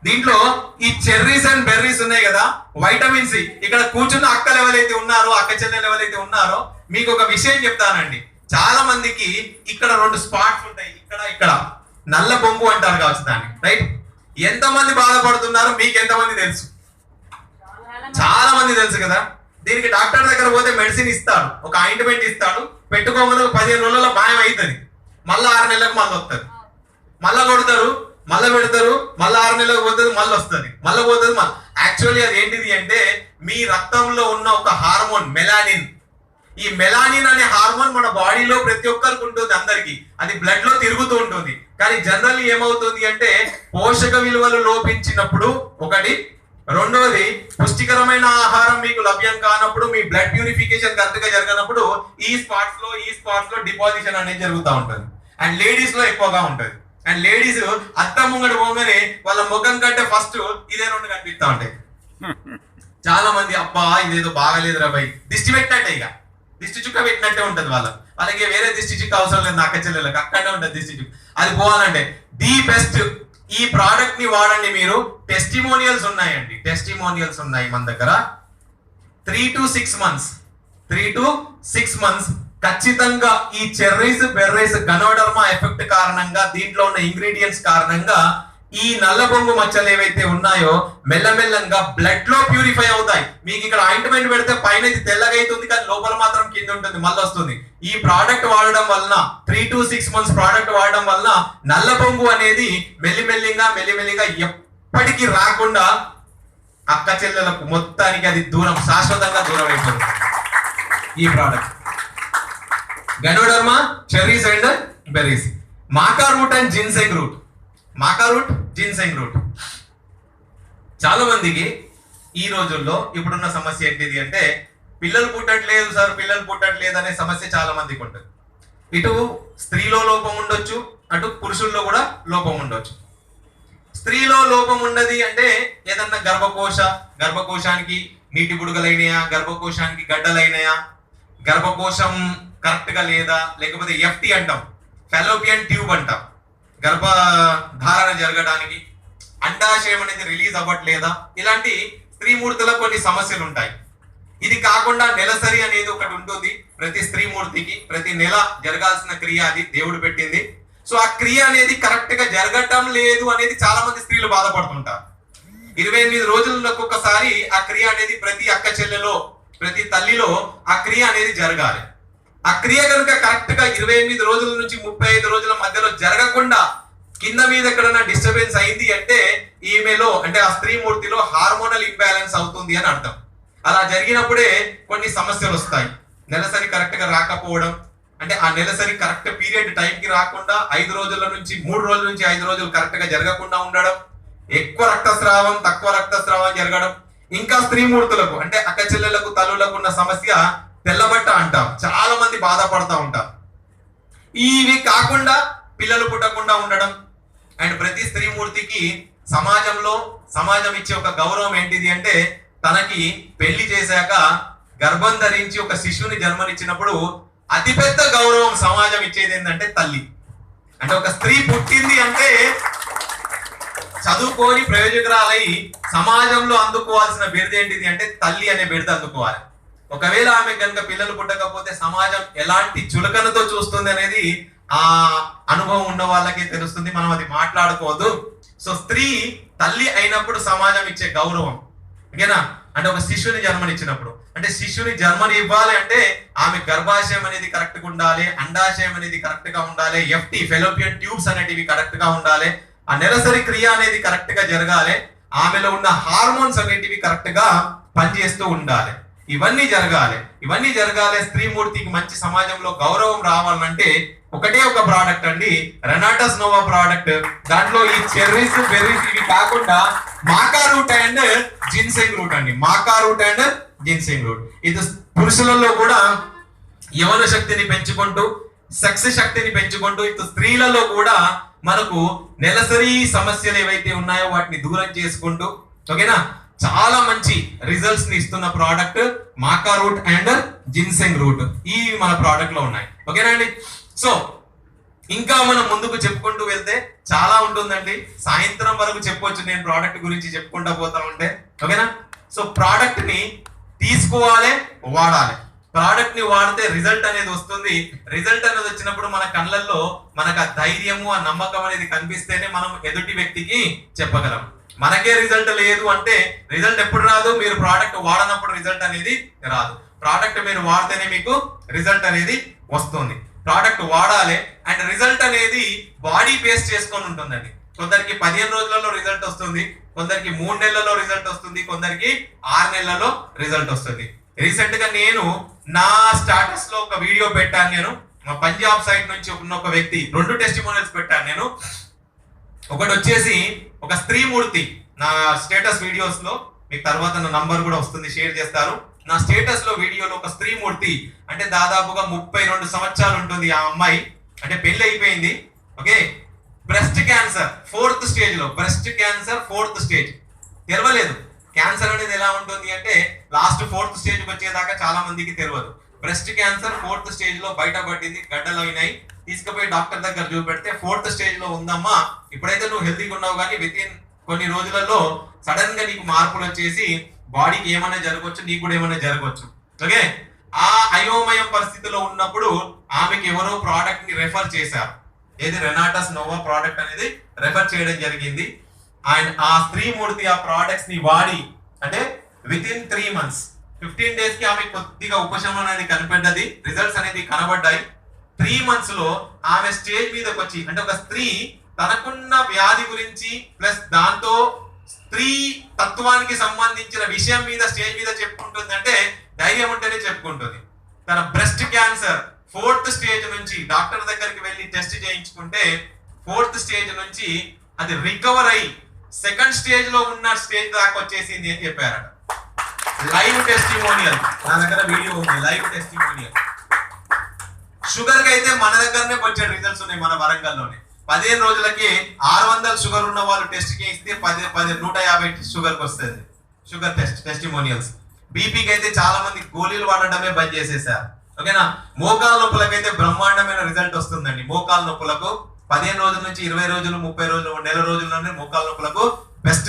దీంట్లో ఈ చెర్రీస్ అండ్ బెర్రీస్ ఉన్నాయి కదా, వైటమిన్ సి. ఇక్కడ కూర్చున్న అక్కలు ఎవరైతే ఉన్నారో, అక్క చెల్లెలు ఎవరైతే ఉన్నారో, మీకు ఒక విషయం చెప్తానండి. చాలా మందికి ఇక్కడ 2 స్పాట్స్ ఉంటాయి, ఇక్కడ నల్ల బొంగు అంటారు కావచ్చు దాన్ని, రైట్? ఎంతమంది బాధపడుతున్నారో మీకు ఎంతమంది తెలుసు? చాలా మంది తెలుసు కదా. దీనికి డాక్టర్ దగ్గర పోతే మెడిసిన్ ఇస్తాడు, ఒక ఆయింట్మెంట్ ఇస్తాడు, పెట్టుకోమని 15 రోజుల్లో మాయం అవుతుంది, మళ్ళీ 6 నెలలకు మళ్ళీ వస్తుంది, మళ్ళీ కొడతారు, మళ్ళీ పెడతారు, మళ్ళీ 6 నెలలకు పోతుంది, మళ్ళీ వస్తుంది, మళ్ళీ పోతుంది. యాక్చువల్లీ అది ఏంటిది అంటే మీ రక్తంలో ఉన్న ఒక హార్మోన్ మెలానిన్. ఈ మెలానిన్ అనే హార్మోన్ మన బాడీలో ప్రతి ఒక్కరికి ఉంటుంది, అందరికి. అది బ్లడ్ లో తిరుగుతూ ఉంటుంది. కానీ జనరల్లీ ఏమవుతుంది అంటే పోషక విలువలు లోపించినప్పుడు ఒకటి, రెండోది పుష్టికరమైన ఆహారం మీకు లభ్యం కానప్పుడు, మీ బ్లడ్ ప్యూరిఫికేషన్ కరెక్ట్ గా జరగనప్పుడు ఈ స్పాట్స్ లో డిపాజిషన్ అనేది జరుగుతూ ఉంటుంది. అండ్ లేడీస్ లో ఎక్కువగా ఉంటుంది. అండ్ లేడీస్ అత్త ముంగడు పోగానే వాళ్ళ ముఖం కంటే ఫస్ట్ ఇదే 2 కనిపిస్తా ఉంటాయి. చాలా మంది అబ్బా ఇదేదో బాగాలేదు రా భయ్, దిష్టి పెట్టినట్టే, ఇక దిష్టి చుక్క పెట్టినట్టే ఉంటది వాళ్ళకి వేరే దిష్టి చుక్క అవసరం లేదు, అక్క చెల్లెలకు అక్కడే ఉంటుంది దిష్టి చుక్క. అది పోవాలంటే ది బెస్ట్ ఈ ప్రోడక్ట్ ని వాడండి. మీరు టెస్టిమోనియల్స్ ఉన్నాయండి, టెస్టిమోనియల్స్ ఉన్నాయి మన దగ్గర. 3 to 6 months ఖచ్చితంగా ఈ చెర్రీస్ బెర్రీస్ గనోడర్మా ఎఫెక్ట్ కారణంగా, దీంట్లో ఉన్న ఇంగ్రీడియంట్స్ కారణంగా ఈ నల్ల బొంగు మచ్చలు ఏవైతే ఉన్నాయో మెల్లమెల్లంగా బ్లడ్ లో ప్యూరిఫై అవుతాయి. మీకు ఇక్కడ ఆయింట్మెంట్ పెడితే పైన ఇది తెల్లగా అవుతుంది, కానీ లోపల మాత్రం కింద ఉంటుంది, మళ్ళీ వస్తుంది. ఈ ప్రోడక్ట్ వాడడం వలన 3 to 6 months ప్రోడక్ట్ వాడడం వలన నల్ల బొంగు అనేది మెల్లిమెల్లిగా ఎప్పటికీ రాకుండా అక్క చెల్లెలకు మొత్తానికి అది శాశ్వతంగా దూరం అయిపోతుంది. ఈ product ganoderma, cherries and berries, maca root and ginseng root. Ginseng root చాలా మందికి ఈ రోజుల్లో ఇప్పుడున్న సమస్య ఏంటిది అంటే పిల్లలు పుట్టట్లేదు సార్, పిల్లలు పుట్టట్లేదు అనే సమస్య చాలా మందికి ఉంటుంది. ఇటు స్త్రీలో లోపం ఉండొచ్చు, అటు పురుషుల్లో కూడా లోపం ఉండొచ్చు. స్త్రీలో లోపం ఉన్నది అంటే ఏదన్నా గర్భకోశానికి నీటి బుడగలైనయా, గర్భకోశానికి గడ్డలైనయా, గర్భకోశం కరెక్ట్ గా లేదా, లేకపోతే ఎఫ్టీ అంటాం, ఫెలోపియన్ ట్యూబ్ అంటాం, గర్భధారణ జరగడానికి అండాశయం అనేది రిలీజ్ అవ్వట్లేదా, ఇలాంటి స్త్రీమూర్తులకు కొన్ని సమస్యలు ఉంటాయి. ఇది కాకుండా నెలసరి అనేది ఒకటి ఉంటుంది ప్రతి స్త్రీమూర్తికి, ప్రతి నెల జరగాల్సిన క్రియ అది దేవుడు పెట్టింది. సో ఆ క్రియ అనేది కరెక్ట్ గా జరగటం లేదు అనేది చాలా మంది స్త్రీలు బాధపడుతుంటారు. 28 రోజులకు ఒకసారి ఆ క్రియ అనేది ప్రతి అక్క చెల్లెలో, ప్రతి తల్లిలో ఆ క్రియ అనేది జరగాలి. ఆ క్రియ కనుక కరెక్ట్ గా 28 రోజుల నుంచి 35 రోజుల మధ్యలో జరగకుండా కింద మీద ఎక్కడైనా డిస్టర్బెన్స్ అయింది అంటే ఈమెలో, అంటే ఆ స్త్రీమూర్తిలో హార్మోనల్ ఇంబ్యాలెన్స్ అవుతుంది అని అర్థం. అలా జరిగినప్పుడే కొన్ని సమస్యలు వస్తాయి. నెలసరి కరెక్ట్ గా రాకపోవడం, అంటే ఆ నెలసరి కరెక్ట్ పీరియడ్ టైం కి రాకుండా 5 రోజుల నుంచి 3 రోజుల నుంచి 5 రోజులు కరెక్ట్ గా జరగకుండా ఉండడం, ఎక్కువ రక్తస్రావం తక్కువ రక్తస్రావం జరగడం. ఇంకా స్త్రీమూర్తులకు అంటే అక్క చెల్లెలకు తల్లులకు ఉన్న సమస్య తెల్లబట్ట అంటాం, చాలా మంది బాధపడతా ఉంటారు. ఇవి కాకుండా పిల్లలు పుట్టకుండా ఉండడం. అండ్ ప్రతి స్త్రీమూర్తికి సమాజం ఇచ్చే ఒక గౌరవం ఏంటిది అంటే తనకి పెళ్లి చేశాక గర్భం ధరించి ఒక శిశువుని జన్మనిచ్చినప్పుడు అతిపెద్ద గౌరవం సమాజం ఇచ్చేది ఏంటంటే తల్లి. అంటే ఒక స్త్రీ పుట్టింది అంటే చదువుకొని ప్రయోజకురాలై సమాజంలో అందుకోవాల్సిన బిరుదు ఏంటిది అంటే తల్లి అనే బిరుదు అందుకోవాలి. ఒకవేళ ఆమె కనుక పిల్లలు పుట్టకపోతే సమాజం ఎలాంటి చులకనతో చూస్తుంది అనేది ఆ అనుభవం ఉన్న వాళ్ళకే తెలుస్తుంది, మనం అది మాట్లాడుకోవద్దు. సో స్త్రీ తల్లి అయినప్పుడు సమాజం ఇచ్చే గౌరవం, ఓకేనా? అంటే ఒక శిశువుని జన్మనిచ్చినప్పుడు, అంటే శిశువుని జన్మని ఇవ్వాలి అంటే ఆమె గర్భాశయం అనేది కరెక్ట్ గా ఉండాలి, అండాశయం అనేది కరెక్ట్ గా ఉండాలి, ఎఫ్టీ ఫెలోపియన్ ట్యూబ్స్ అనేటివి కరెక్ట్ గా ఉండాలి, ఆ నెలసరి క్రియ అనేది కరెక్ట్ గా జరగాలి, ఆమెలో ఉన్న హార్మోన్స్ అనేటివి కరెక్ట్ గా పనిచేస్తూ ఉండాలి. ఇవన్నీ జరగాలి. స్త్రీమూర్తికి మంచి సమాజంలో గౌరవం రావాలంటే ఒకటే ఒక ప్రోడక్ట్ అండి, రెనాటస్ నోవా ప్రోడక్ట్. దాంట్లో ఈ చెర్రీస్ బెర్రీస్ ఇవి కాకుండా మాకా రూట్ అండ్ జిన్సెంగ్ రూట్ అండి, మాకా రూట్ అండ్ జిన్సింగ్ రూట్. ఇది పురుషులలో కూడా యవన శక్తిని పెంచుకుంటూ, సెక్స్ శక్తిని పెంచుకుంటూ, ఇటు స్త్రీలలో కూడా మనకు నెలసరి సమస్యలు ఏవైతే ఉన్నాయో వాటిని దూరం చేసుకుంటూ, ఓకేనా, చాలా మంచి రిజల్ట్స్ ని ఇస్తున్న ప్రోడక్ట్ మాకా రూట్ అండ్ జిన్సింగ్ రూట్. ఈ మన ప్రోడక్ట్ లో ఉన్నాయి. ఓకేనా అండి. సో ఇంకా మనం ముందుకు చెప్పుకుంటూ వెళ్తే చాలా ఉంటుందండి, సాయంత్రం వరకు చెప్పొచ్చు నేను ప్రోడక్ట్ గురించి చెప్పుకుంటూ పోతా ఉంటే. ఓకేనా. సో ప్రోడక్ట్ ని తీసుకోవాలి, వాడాలి. ప్రోడక్ట్ ని వాడితే రిజల్ట్ అనేది వస్తుంది. రిజల్ట్ అనేది వచ్చినప్పుడు మన కళ్ళల్లో మనకు ఆ ధైర్యము, ఆ నమ్మకం అనేది కనిపిస్తేనే మనం ఎదుటి వ్యక్తికి చెప్పగలం. మనకే రిజల్ట్ లేదు అంటే రిజల్ట్ ఎప్పుడు రాదు? మీరు ప్రోడక్ట్ వాడనప్పుడు రిజల్ట్ అనేది రాదు. ప్రోడక్ట్ మీరు వాడితేనే మీకు రిజల్ట్ అనేది వస్తుంది. ప్రోడక్ట్ వాడాలి. అండ్ రిజల్ట్ అనేది బాడీ బేస్ చేసుకొని ఉంటుందండి. కొందరికి 15 రోజులలో రిజల్ట్ వస్తుంది, కొందరికి 3 నెలల్లో రిజల్ట్ వస్తుంది, కొందరికి 6 నెలల్లో రిజల్ట్ వస్తుంది. రీసెంట్ గా నేను నా స్టాటస్ లో ఒక వీడియో పెట్టాను. నేను మా పంజాబ్ సైడ్ నుంచి ఉన్న ఒక వ్యక్తి 2 టెస్టిమోనియల్స్ పెట్టాను నేను. ఒకటి వచ్చేసి ఒక స్త్రీమూర్తి, నా స్టేటస్ వీడియోస్ లో మీకు తర్వాత నా నంబర్ కూడా వస్తుంది, షేర్ చేస్తారు. నా స్టేటస్ లో వీడియోలో ఒక స్త్రీమూర్తి, అంటే దాదాపుగా 32 సంవత్సరాలు ఉంటుంది ఆ అమ్మాయి, అంటే పెళ్లి అయిపోయింది. Okay, breast cancer 4th stage లో, బ్రెస్ట్ క్యాన్సర్ 4th స్టేజ్. తెలవలేదు క్యాన్సర్ అనేది ఎలా ఉంటుంది అంటే లాస్ట్ 4th స్టేజ్ వచ్చేదాకా చాలా మందికి తెలియదు. బ్రెస్ట్ క్యాన్సర్ 4th స్టేజ్ లో బయటపడింది, గడ్డలు అయినాయి. తీసుకుపోయి డాక్టర్ దగ్గర చూపెడితే 4th స్టేజ్ లో ఉందమ్మా, ఇప్పుడైతే నువ్వు హెల్తీగా ఉన్నావు, కానీ విత్ ఇన్ కొన్ని రోజులలో సడన్ గా నీకు మార్పులు వచ్చేసి బాడీకి ఏమైనా జరగవచ్చు, నీకు కూడా ఏమైనా జరగవచ్చు. ఓకే, ఆ అయోమయం పరిస్థితిలో ఉన్నప్పుడు ఆమెకి ఎవరో ప్రోడక్ట్ ని రెఫర్ చేశారు. ఏది రెనాటస్ నోవా ప్రోడక్ట్ అనేది రెఫర్ చేయడం జరిగింది. అండ్ ఆ స్త్రీమూర్తి ఆ ప్రోడక్ట్స్ ని వాడి, అంటే విత్ ఇన్ 3 months 15 days కి ఆమె కొద్దిగా ఉపశమనం అనేది కనిపెట్టది, రిజల్ట్స్ అనేది కనబడ్డాయి. 3 months లో ఆమె స్టేజ్ మీదకి వచ్చి, అంటే ఒక స్త్రీ తనకున్న వ్యాధి గురించి ప్లస్ దాంతో స్త్రీ తత్వానికి సంబంధించిన విషయం మీద స్టేజ్ మీద చెప్పుకుంటుంది అంటే ధైర్యం ఉంటేనే చెప్పుకుంటుంది. తన బ్రెస్ట్ క్యాన్సర్ 4th స్టేజ్ నుంచి డాక్టర్ దగ్గరికి వెళ్ళి టెస్ట్ చేయించుకుంటే 4th స్టేజ్ నుంచి అది రికవర్ అయ్యి 2nd స్టేజ్ లో ఉన్న స్టేజ్ దాకా వచ్చేసింది అని చెప్పారట. లైవ్ టెస్టిమోనియల్, నా దగ్గర వీడియో ఉంది, లైవ్ టెస్టిమోనియల్. షుగర్ కి అయితే మన దగ్గరనే వచ్చే రిజల్ట్స్ ఉన్నాయి. మన వరంగల్లోనే 15 రోజులకి 600 షుగర్ ఉన్న వాళ్ళు టెస్ట్ చేయిస్తే 150 షుగర్ కి వస్తుంది. Sugar testimonials. బీపీకి అయితే చాలా మంది గోళీలు వాడటమే బంద్ చేసేసారు. ఓకేనా. మోకాల నొప్పులకైతే బ్రహ్మాండమైన రిజల్ట్ వస్తుందండి. మోకాల నొప్పులకు 15 రోజుల నుంచి 20 రోజులు, 30 రోజులు, నెల రోజుల్లోనే మోకాల నొప్పులకు బెస్ట్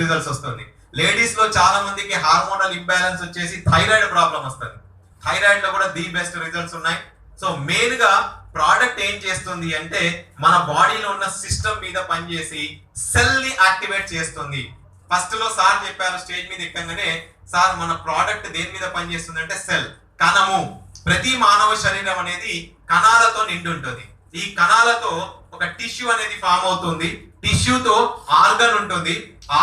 రిజల్ట్స్ వస్తుంది. లేడీస్ లో చాలా మందికి హార్మోనల్ ఇంబ్యాలెన్స్ వచ్చేసి థైరాయిడ్ ప్రాబ్లం వస్తుంది. థైరాయిడ్ లో కూడా బెస్ట్ రిజల్ట్స్ ఉన్నాయి. సో మెయిన్ గా ప్రోడక్ట్ ఏం చేస్తుంది అంటే మన బాడీలో ఉన్న సిస్టమ్ మీద పనిచేసి సెల్ ని యాక్టివేట్ చేస్తుంది. ఫస్ట్ లో సార్ చెప్పారు స్టేజ్ మీద ఎక్కగానే, సార్ మన ప్రోడక్ట్ దేని మీద పనిచేస్తుంది అంటే సెల్, కణము. ప్రతి మానవ శరీరం అనేది కణాలతో నిండి ఉంటుంది. ఈ కణాలతో ఒక టిష్యూ అనేది ఫామ్ అవుతుంది. టిష్యూతో ఆర్గన్ ఉంటుంది,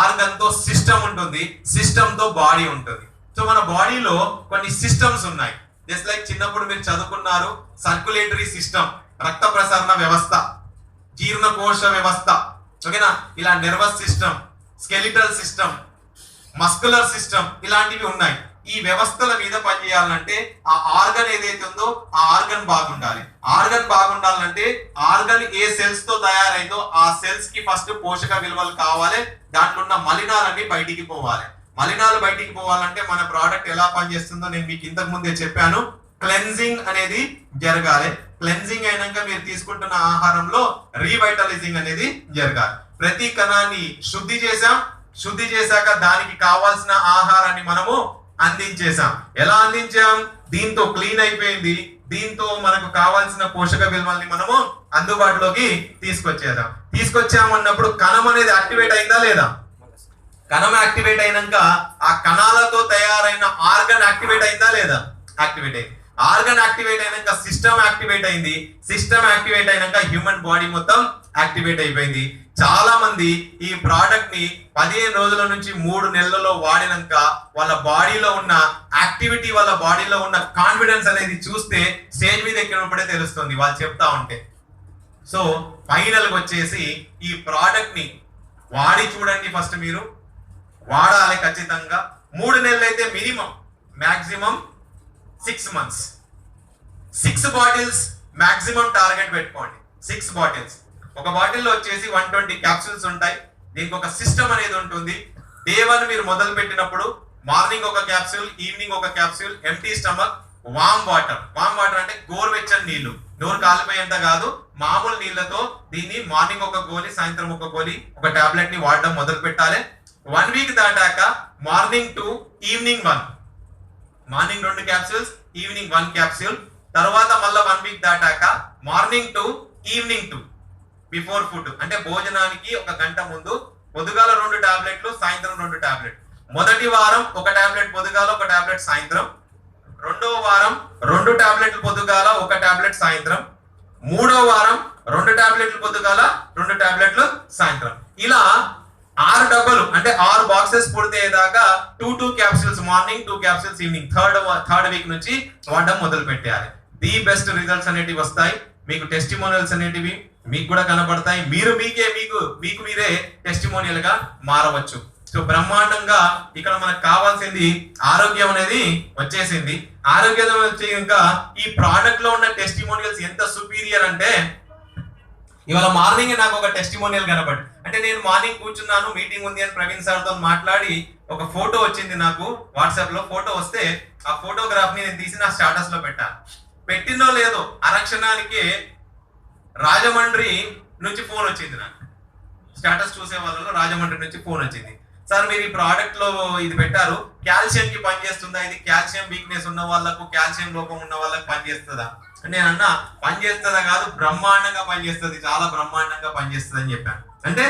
ఆర్గన్ తో సిస్టమ్ ఉంటుంది, సిస్టమ్ తో బాడీ ఉంటుంది. సో మన బాడీలో కొన్ని సిస్టమ్స్ ఉన్నాయి. జస్ట్ లైక్ చిన్నప్పుడు మీరు చదువుకున్నారు, సర్క్యులేటరీ సిస్టమ్, రక్త ప్రసరణ వ్యవస్థ, జీర్ణకోశ వ్యవస్థ, ఓకేనా, ఇలా nervous system, skeletal system, muscular system, ఇలాంటివి ఉన్నాయి. ఈ వ్యవస్థల మీద పనిచేయాలంటే ఆ ఆర్గన్ ఏదైతే ఉందో ఆ ఆర్గన్ బాగుండాలి. ఆర్గన్ బాగుండాలంటే ఆర్గన్ ఏ సెల్స్ తో తయారైందో ఆ సెల్స్ కి ఫస్ట్ పోషక విలువలు కావాలి. దాంట్లో ఉన్న మలినాలన్నీ బయటికి పోవాలి. మలినాలు బయటికి పోవాలంటే మన ప్రోడక్ట్ ఎలా పనిచేస్తుందో నేను మీకు ఇంతకు ముందే చెప్పాను. క్లెన్జింగ్ అనేది జరగాలి. క్లెన్జింగ్ అయినాక మీరు తీసుకుంటున్న ఆహారంలో రీవైటలైజింగ్ అనేది జరగాలి. ప్రతి కణాన్ని శుద్ధి చేశాక దానికి కావాల్సిన ఆహారాన్ని మనము అందించేసాం. ఎలా అందించాం? దీంతో క్లీన్ అయిపోయింది. దీంతో మనకు కావాల్సిన పోషక విలువల్ని మనము అందుబాటులోకి తీసుకొచ్చామన్నప్పుడు కణం అనేది యాక్టివేట్ అయిందా లేదా? కణం యాక్టివేట్ అయినాక ఆ కణాలతో తయారైన ఆర్గన్ యాక్టివేట్ అయిందా లేదా? యాక్టివేట్ అయింది. ఆర్గన్ యాక్టివేట్ అయినాక సిస్టమ్ యాక్టివేట్ అయింది. సిస్టమ్ యాక్టివేట్ అయినాక హ్యూమన్ బాడీ మొత్తం యాక్టివేట్ అయిపోయింది. చాలా మంది ఈ ప్రోడక్ట్ ని 15 రోజుల నుంచి 3 నెలలలో వాడినాక వాళ్ళ బాడీలో ఉన్న యాక్టివిటీ, వాళ్ళ బాడీలో ఉన్న కాన్ఫిడెన్స్ అనేది చూస్తే స్టేజ్ మీద ఎక్కినప్పుడే తెలుస్తుంది వాళ్ళు చెప్తా ఉంటే. సో ఫైనల్ గా వచ్చేసి ఈ ప్రోడక్ట్ ని వాడి చూడండి. ఫస్ట్ మీరు వాడాలి ఖచ్చితంగా. 3 నెలలు అయితే minimum maximum 6 months. 6 bottles maximum target పెట్టుకోండి. 6 bottles. ఒక బాటిల్లో వచ్చేసి 120 క్యాప్సూల్స్ ఉంటాయి. దీనికి ఒక సిస్టమ్ అనేది ఉంటుంది. డే 1 మీరు మొదలు పెట్టినప్పుడు మార్నింగ్ ఒక క్యాప్సూల్, ఈవినింగ్ ఒక capsule, empty stomach, warm water. Warm water అంటే గోరువెచ్చని నీళ్లు, నోరు కాలిపోయేంత కాదు, మామూలు నీళ్లతో దీన్ని మార్నింగ్ ఒక గోలి, సాయంత్రం ఒక గోలి, ఒక టాబ్లెట్ ని వాడడం మొదలు పెట్టాలి. 1 week దాటాక morning 2, evening 1. Morning 2 capsules, evening 1 capsule. తర్వాత మళ్ళీ 1 week దాటాక మార్నింగ్ 2, ఈవినింగ్ 2 బిఫోర్ ఫుడ్. అంటే భోజనానికి 1 గంట ముందు పొద్దుగాల 2 టాబ్లెట్లు, సాయంత్రం 2 టాబ్లెట్. మొదటి వారం 1 టాబ్లెట్ పొద్దుగాల, 1 టాబ్లెట్ సాయంత్రం. రెండో వారం 2 టాబ్లెట్లు పొద్దుగాల, 1 టాబ్లెట్ సాయంత్రం. మూడో వారం 2 టాబ్లెట్లు పొద్దుగాల, 2 టాబ్లెట్లు సాయంత్రం. ఇలా 6 డబ్బాలు అంటే 6 బాక్సెస్ పూర్తయ్యేదాకా 2 capsules morning, 2 capsules evening. Third week నుంచి వాడడం మొదలు పెట్టాలి. ది బెస్ట్ రిజల్ట్స్ అనేటివి వస్తాయి. మీకు టెస్టిమోనియల్స్ అనేటివి మీకు కూడా కనబడతాయి. మీరు మీకు మీరే టెస్టిమోనియల్ గా మారవచ్చు. సో బ్రహ్మాండంగా ఇక్కడ మనకు కావాల్సింది ఆరోగ్యం అనేది వచ్చేసింది. ఆరోగ్యం వచ్చే ఇంకా ఈ ప్రోడక్ట్ లో ఉన్న టెస్టిమోనియల్స్ ఎంత సుపీరియర్ అంటే, ఇవాళ మార్నింగ్ నాకు ఒక టెస్టిమోనియల్ కనబడి, అంటే నేను మార్నింగ్ కూర్చున్నాను, మీటింగ్ ఉంది అని ప్రవీణ్ సార్ తో మాట్లాడి ఒక ఫోటో వచ్చింది నాకు వాట్సాప్ లో. ఫోటో వస్తే ఆ ఫోటోగ్రాఫ్ ని నేను తీసి నా స్టేటస్ లో పెట్టాను. పెట్టినో లేదో అరక్షణానికి రాజమండ్రి నుంచి ఫోన్ వచ్చింది. నాకు స్టేటస్ చూసే వాళ్ళలో రాజమండ్రి నుంచి ఫోన్ వచ్చింది. సార్ మీరు ఈ ప్రోడక్ట్ లో ఇది పెట్టారు, కాల్షియం కి పనిచేస్తుందా? ఇది కాల్షియం వీక్నెస్ ఉన్న వాళ్ళకు, కాల్షియం లోపం ఉన్న వాళ్ళకి పనిచేస్తుందా? నేను అన్నా పనిచేస్తుందా కాదు, బ్రహ్మాండంగా పనిచేస్తుంది, చాలా బ్రహ్మాండంగా పనిచేస్తుంది అని చెప్పాను. అంటే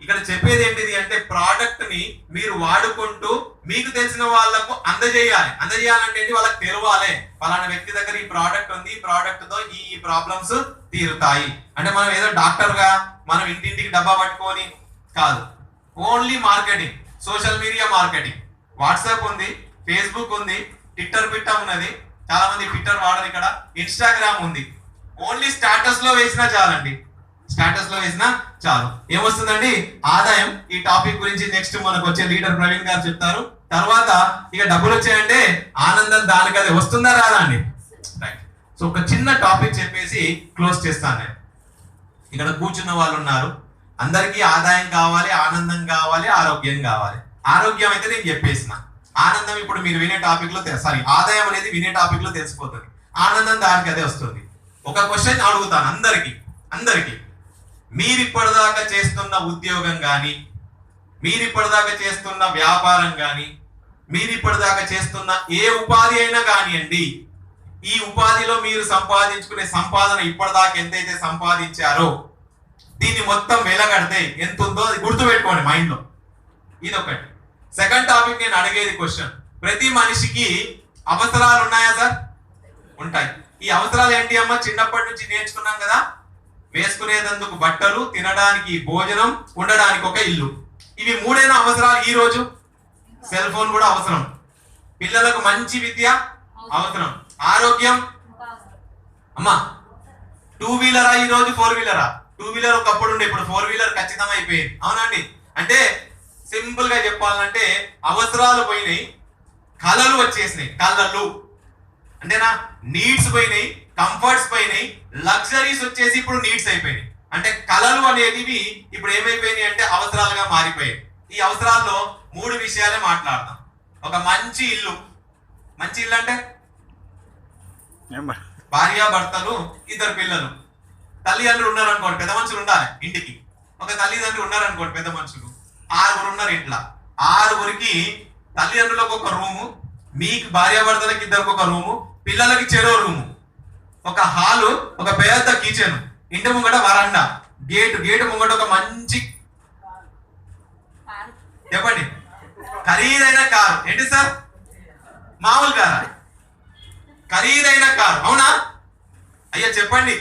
ఇక్కడ చెప్పేది ఏంటిది అంటే, ప్రోడక్ట్ ని మీరు వాడుకుంటూ మీకు తెలిసిన వాళ్ళకు అందజేయాలంటే వాళ్ళకి తెలవాలి, ఫలానా వ్యక్తి దగ్గర ఈ ప్రోడక్ట్ ఉంది, ఈ ప్రోడక్ట్ తో ఈ ప్రాబ్లమ్స్ తీరుతాయి. అంటే మనం ఏదో డాక్టర్ గా మనం ఇంటింటికి డబ్బా పట్టుకొని కాదు, only marketing, social media marketing. WhatsApp ఉంది, ఫేస్బుక్ ఉంది, ట్విట్టర్ ఉన్నది. చాలా మంది ట్విట్టర్ వాడరు ఇక్కడ. ఇన్స్టాగ్రామ్ ఉంది. ఓన్లీ స్టేటస్ లో వేసినా చాలండి, స్టేటస్ లో వేసినా చాలు. ఏమొస్తుందండి? ఆదాయం. ఈ టాపిక్ గురించి నెక్స్ట్ మనకు వచ్చే లీడర్ ప్రవీణ్ గారు చెప్తారు. తర్వాత ఇక డబ్బులు వచ్చాయంటే ఆనందం దానికి అదే వస్తుందా రాదా అండి? రైట్. సో ఒక చిన్న టాపిక్ చెప్పేసి క్లోజ్ చేస్తాను నేను. ఇక్కడ కూర్చున్న వాళ్ళు ఉన్నారు, అందరికీ ఆదాయం కావాలి, ఆనందం కావాలి, ఆరోగ్యం కావాలి. ఆరోగ్యం అయితే నేను చెప్పేసిన, ఆనందం ఇప్పుడు మీరు వినే టాపిక్ లో ఆదాయం అనేది వినే టాపిక్ లో తెలిసిపోతుంది, ఆనందం దానికి అదే వస్తుంది. ఒక క్వశ్చన్ అడుగుతాను అందరికి మీరు ఇప్పటిదాకా చేస్తున్న ఉద్యోగం కానీ, మీరు ఇప్పటిదాకా చేస్తున్న వ్యాపారం కానీ, మీరు ఇప్పటిదాకా చేస్తున్న ఏ ఉపాధి అయినా కానివ్వండి, ఈ ఉపాధిలో మీరు సంపాదించుకునే సంపాదన ఇప్పటిదాకా ఎంతైతే సంపాదించారో దీన్ని మొత్తం వెలగడితే ఎంత ఉందో అది గుర్తుపెట్టుకోండి మైండ్ లో. ఇదొకటి. సెకండ్ టాపిక్ నేను అడిగేది క్వశ్చన్, ప్రతి మనిషికి అవసరాలు ఉన్నాయా సార్? ఉంటాయి. ఈ అవసరాలు ఏంటి అమ్మ? చిన్నప్పటి నుంచి నేర్చుకున్నాం కదా, వేసుకునేందుకు బట్టలు, తినడానికి భోజనం, ఉండడానికి ఒక ఇల్లు. ఇవి మూడైన అవసరాలు. ఈ రోజు సెల్ ఫోన్ కూడా అవసరం, పిల్లలకు మంచి విద్య అవసరం, ఆరోగ్యం. అమ్మా 2 వీలరా ఈ రోజు? 4 వీలరా? 2 వీలర్ ఒకప్పుడు ఉండే, ఇప్పుడు 4 వీలర్ ఖచ్చితంగా అయిపోయింది. అవునండి. అంటే సింపుల్ గా చెప్పాలంటే అవసరాలు పోయినాయి, కళలు వచ్చేసినాయి. కళలు అంటేనా, నీడ్స్ పోయినాయి, కంఫర్ట్స్ పోయినాయి, లగ్జరీస్ వచ్చేసి ఇప్పుడు నీడ్స్ అయిపోయినాయి. అంటే కళలు అనేటివి ఇప్పుడు ఏమైపోయినాయి అంటే అవసరాలుగా మారిపోయాయి. ఈ అవసరాల్లో 3 విషయాలే మాట్లాడతాం. ఒక మంచి ఇల్లు. మంచి ఇల్లు అంటే భార్య భర్తలు, 2 పిల్లలు, తల్లిదండ్రులు ఉన్నారనుకోండి, పెద్ద మనుషులు ఉండాలి ఇంటికి. ఒక తల్లిదండ్రులు ఉన్నారనుకోండి, పెద్ద మనుషులు 6 ఉన్నారు ఇంట్లో. 6కి తల్లిదండ్రులకు ఒక రూము, మీకు భార్యాభర్తలకి 2కి ఒక రూము, పిల్లలకి చెరో రూము, ఒక హాలు, ఒక పెద్ద కిచెన్, ఇంటి ముంగట వరండా, గేటు ముంగట ఒక మంచి చెప్పండి ఖరీదైన కారు. ఏంటి సార్? మామూలు కారా? ఖరీదైన కారు. అవునా అయ్యా? చెప్పండి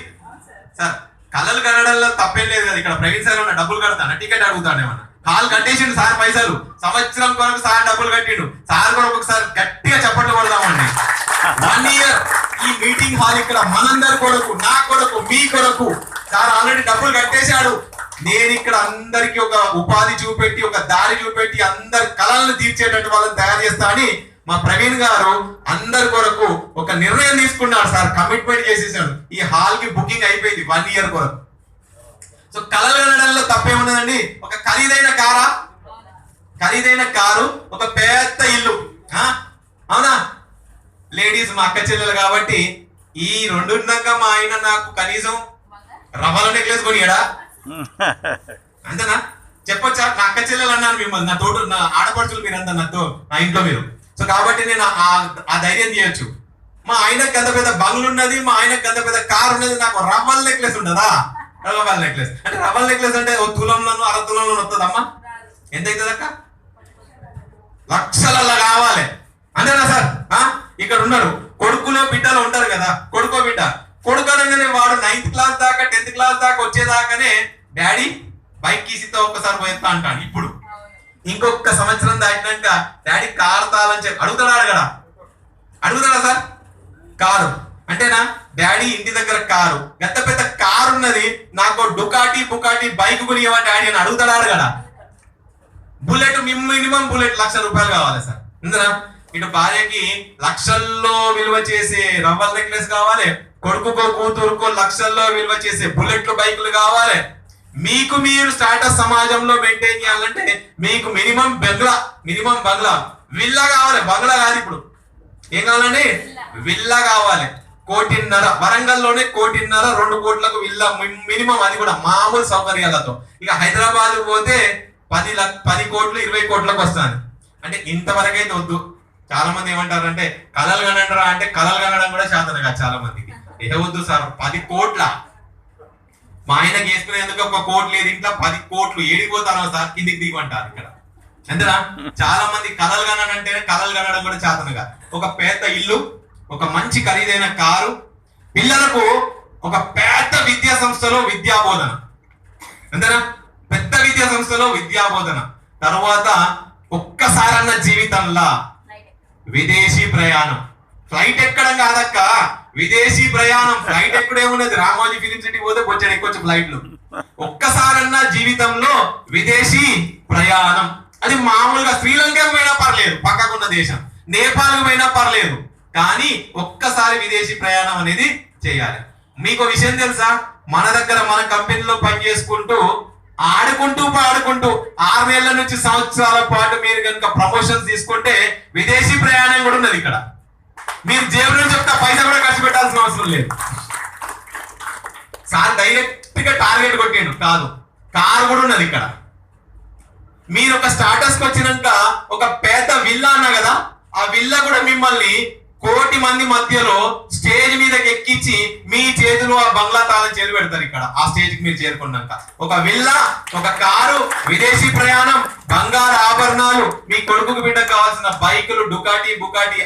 సార్. కళలు కనడంలో తప్పేం లేదు కదా. ఇక్కడ ప్రైవేట్ సార్ ఉన్న డబ్బులు కడతాను, టికెట్ అడుగుతాను ఏమన్నా. కాల్ కట్టేసిండు సార్ పైసలు, సంవత్సరం కొరకు సార్ డబ్బులు కట్టిండు. సార్ కొరకు ఒకసారి గట్టిగా చప్పట్లు కొడదామండి. 1 year ఈ మీటింగ్ హాల్ ఇక్కడ మనందరి కొరకు, నా కొరకు, మీ కొరకు సార్ ఆల్రెడీ డబ్బులు కట్టేశాడు. నేను ఇక్కడ అందరికి ఒక ఉపాధి చూపెట్టి, ఒక దారి చూపెట్టి, అందరి కళలను తీర్చేటట్టు వాళ్ళని తయారు చేస్తా అని మా ప్రవీణ్ గారు అందరి కొరకు ఒక నిర్ణయం తీసుకున్నాడు సార్, కమిట్మెంట్ చేసేసాడు. ఈ హాల్ కి బుకింగ్ అయిపోయింది 1 year కొరకు. సో కలలు కనడంలో తప్పేమున్నదండి? ఒక ఖరీదైన కారు, ఒక పెద్ద ఇల్లు, అవునా? లేడీస్ మా అక్క చెల్లెలు కాబట్టి ఈ రెండున్నాక మా ఆయన నాకు కనీసం రవ్వల నెక్లెస్ కొనియడా? అంతేనా? చెప్పొచ్చా? నా అక్క చెల్లెలు అన్నాను మిమ్మల్ని, నా తోడు, నా ఆడపడుచులు మీరంతా నాతో, నా ఇంట్లో మీరు. సో కాబట్టి నేను ఆ ధైర్యం చేయొచ్చు. మా ఆయనకు గంత పెద్ద బంగ్లు ఉన్నది, మా ఆయనకు గంత పెద్ద కారు ఉన్నది, నాకు రవ్వల నెక్లెస్ ఉండదా? రవ్వల నెక్లెస్ అంటే రవ్వల నెక్లెస్ అంటే 1 తులంలోనూ 1/2 తులంలోనూ వస్తుందమ్మా? ఎంత అవుతుంది అక్క? లక్షలల్లో కావాలి, అంతేనా సార్? ఇక్కడ ఉన్నారు కొడుకులో బిడ్డలు ఉంటారు కదా, కొడుకో బిడ్డ. కొడుకు అనగానే వాడు 9th క్లాస్ దాకా 10th క్లాస్ దాకా వచ్చేదాకానే డాడీ బైక్ కీసితో ఒక్కసారి పోయేస్తా అంటాడు. ఇప్పుడు ఇంకొక సంవత్సరం దాటినాక డాడీ కారు తాళని చెప్పి అడుగుతాడా సార్? కారు అంటేనా? డాడీ ఇంటి దగ్గర కారు, ఎంత పెద్ద కారు ఉన్నది, నాకు డుకాటి బుకాటి బైక్ కొనియవా డాడీ అని అడుగుతాడా? బుల్లెట్, మినిమం బుల్లెట్ ₹1,00,000 కావాలి సార్. ఇందునా ఇటు భార్యకి లక్షల్లో విలువ చేసే రవ్వల నెక్లెస్ కావాలి, కొడుకుకో కూతురుకో లక్షల్లో విలువ చేసే బుల్లెట్లు బైకులు కావాలి. మీకు మీరు స్టాటస్ సమాజంలో మెయింటైన్ చేయాలంటే మీకు మినిమం బంగ్లా, విల్లా కావాలి. బంగ్లా కాదు, ఇప్పుడు ఏం కావాలండి? విల్లా కావాలి. 1,50,00,000 వరంగల్లోనే 1,50,00,000 2 కోట్లకు విల్లా మినిమం, అది కూడా మామూలు సౌకర్యాలతో. ఇక హైదరాబాద్ పోతే 10 కోట్లు 20 కోట్లకు వస్తాను. అంటే ఇంతవరకైతే వద్దు. చాలా మంది ఏమంటారంటే కలలు కనంటారా అంటే కలలు కనడం కూడా శాతం కాదు చాలా మందికి. ఏ వద్దు సార్, 10 కోట్ల మా ఆయనకి వేసుకునేందుకు 1 కోటి లేదు ఇంట్లో, 10 కోట్లు ఏడిపోతానో సార్ కిందికి దిగమంటారు ఇక్కడ, అంతేనా? చాలా మంది కలలు కనంటేనే కలలు కనడం కూడా శాతనగా. ఒక పెద్ద ఇల్లు, ఒక మంచి ఖరీదైన కారు, పిల్లలకు ఒక పెద్ద విద్యా సంస్థలో విద్యా బోధన, అంతేనా? పెద్ద విద్యా సంస్థలో విద్యా బోధన. తర్వాత ఒక్కసారన్న జీవితంలో విదేశీ ప్రయాణం. ఫ్లైట్ ఎక్కడం కాదక్క, విదేశీ ప్రయాణం. ఫ్లైట్ ఎక్కడేమున్నది? రామోజీ ఫిలిం సిటీ పోతే కొంచెం ఎక్కొచ్చు ఫ్లైట్లు. ఒక్కసారన్నా జీవితంలో విదేశీ ప్రయాణం. అది మామూలుగా శ్రీలంకకు పోయినా పర్లేదు, పక్కకున్న దేశం, నేపాల్కు పోయినా పర్లేదు, కానీ ఒక్కసారి విదేశీ ప్రయాణం అనేది చేయాలి. మీకు విషయం తెలుసా? మన దగ్గర మన కంపెనీలో పని చేసుకుంటూ ఆడుకుంటూ పాడుకుంటూ 6 నెలల నుంచి సంవత్సరాల పాటు మీరు కనుక ప్రమోషన్స్ తీసుకుంటే విదేశీ ప్రయాణం కూడా ఉన్నది ఇక్కడ. మీరు జేబు నుంచి ఒక పైసా కూడా ఖర్చు పెట్టాల్సిన అవసరం లేదు. సార్ డైరెక్ట్ గా టార్గెట్ కొట్టిండు కాదు, కారు కూడా ఉన్నది ఇక్కడ. మీరు ఒక స్టాటస్ కి వచ్చినాక ఒక పెద్ద విల్లా అన్నా కదా, ఆ విల్లా కూడా మిమ్మల్ని 1 కోటి మంది మధ్యలో స్టేజ్ మీదకి ఎక్కించి మీ చేతులు ఆ బంగ్లా తాళం చేతులు పెడతారు ఇక్కడ. ఆ స్టేజ్ కి మీరు చేరుకున్నాక ఒక విల్లా, ఒక కారు, విదేశీ ప్రయాణం, బంగారు ఆభరణాలు, మీ కొడుకుకు బిడ్డకు కావాల్సిన బైకులు, డుకాటి బుకాటి